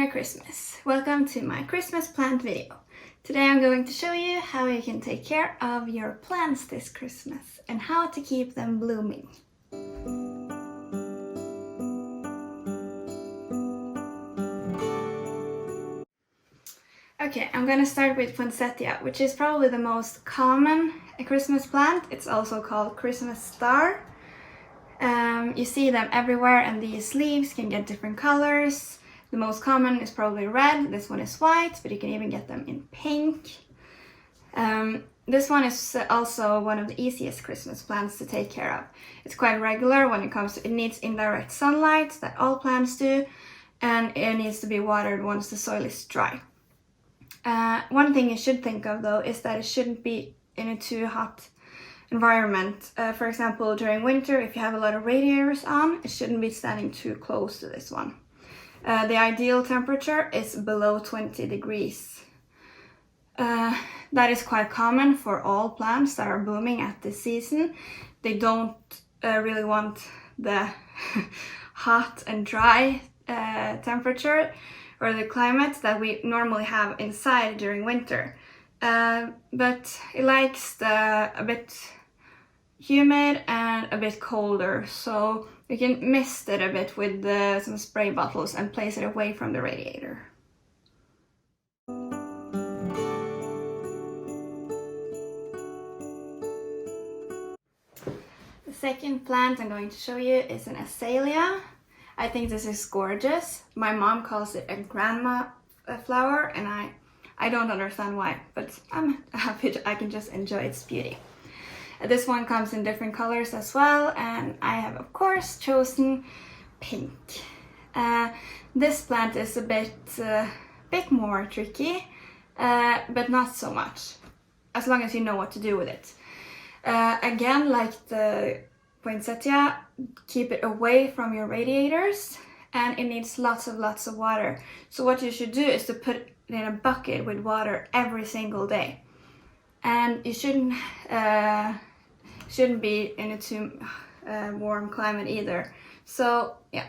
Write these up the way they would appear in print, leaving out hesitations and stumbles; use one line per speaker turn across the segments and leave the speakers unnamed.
Merry Christmas! Welcome to my Christmas plant video. Today I'm going to show you how you can take care of your plants this Christmas and how to keep them blooming. Okay, I'm gonna start with poinsettia, which is probably the most common Christmas plant. It's also called Christmas star. You see them everywhere, and these leaves can get different colors. The most common is probably red. This one is white, but you can even get them in pink. This one is also one of the easiest Christmas plants to take care of. It's quite regular when it comes to, it needs indirect sunlight that all plants do, and it needs to be watered once the soil is dry. One thing you should think of though is that it shouldn't be in a too hot environment. For example, during winter, if you have a lot of radiators on, it shouldn't be standing too close to this one. The ideal temperature is below 20 degrees. That is quite common for all plants that are blooming at this season. They don't really want the hot and dry temperature or the climate that we normally have inside during winter. But it likes a bit humid and a bit colder, so you can mist it a bit with some spray bottles and place it away from the radiator. The second plant I'm going to show you is an azalea. I think this is gorgeous. My mom calls it a grandma flower, and I don't understand why, but I'm happy I can just enjoy its beauty. This one comes in different colors as well, and I have of course chosen pink. This plant is a bit more tricky, but not so much, as long as you know what to do with it. Again, like the poinsettia, keep it away from your radiators, and it needs lots of water. So what you should do is to put it in a bucket with water every single day. And you shouldn't be in a too warm climate either. So yeah,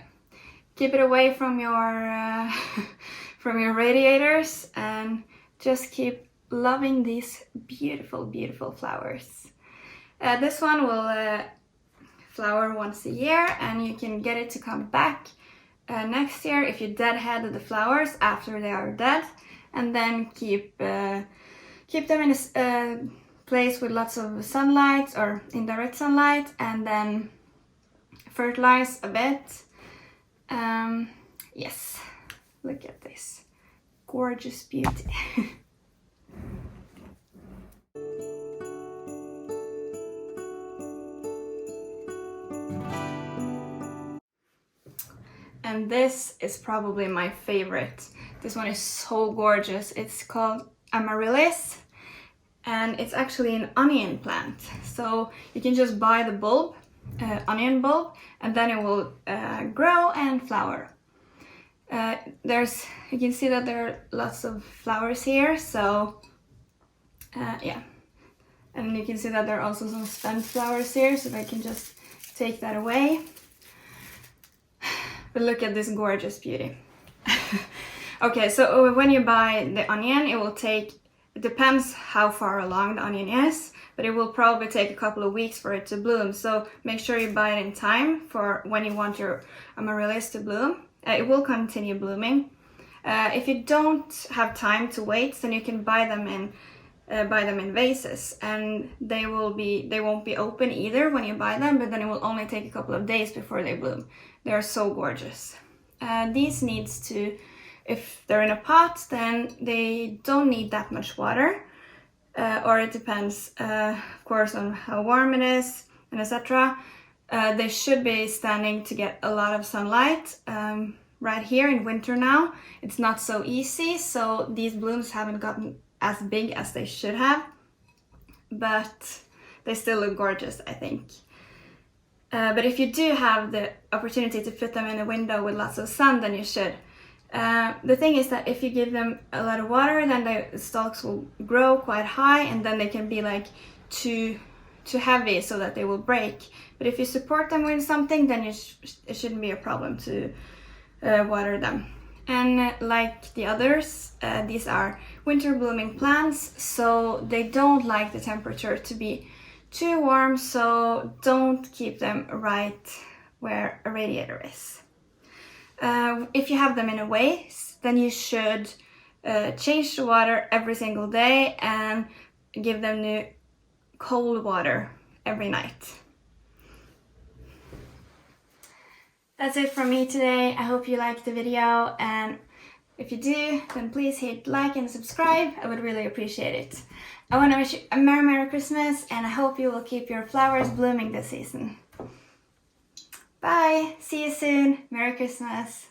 keep it away from your from your radiators, and just keep loving these beautiful flowers. This one will flower once a year, and you can get it to come back next year if you deadhead the flowers after they are dead, and then keep them in a place with lots of sunlight or indirect sunlight, and then fertilize a bit. Yes, look at this gorgeous beauty. And this is probably my favorite. This one is so gorgeous. It's called amaryllis, and it's actually an onion plant. So you can just buy the bulb, onion bulb, and then it will grow and flower. You can see that there are lots of flowers here, so yeah. And you can see that there are also some spent flowers here, so I can just take that away. But look at this gorgeous beauty. Okay, so when you buy the onion, it depends how far along the onion is, but it will probably take a couple of weeks for it to bloom. So make sure you buy it in time for when you want your amaryllis to bloom. It will continue blooming. If you don't have time to wait, then you can buy them in vases, and they won't be open either when you buy them, but then it will only take a couple of days before they bloom. They are so gorgeous. These needs to, if they're in a pot, then they don't need that much water, or it depends, of course, on how warm it is and etc. They should be standing to get a lot of sunlight. Right here in winter now, it's not so easy, so these blooms haven't gotten as big as they should have, but they still look gorgeous, I think. But if you do have the opportunity to put them in a window with lots of sun, then you should. The thing is that if you give them a lot of water, then the stalks will grow quite high, and then they can be like too heavy so that they will break. But if you support them with something, then it shouldn't be a problem to water them. And like the others, these are winter blooming plants, so they don't like the temperature to be too warm, so don't keep them right where a radiator is. If you have them in a vase, then you should change the water every single day and give them new cold water every night. That's it from me today. I hope you liked the video, and if you do, then please hit like and subscribe. I would really appreciate it. I want to wish you a Merry Christmas, and I hope you will keep your flowers blooming this season. Bye! See you soon! Merry Christmas!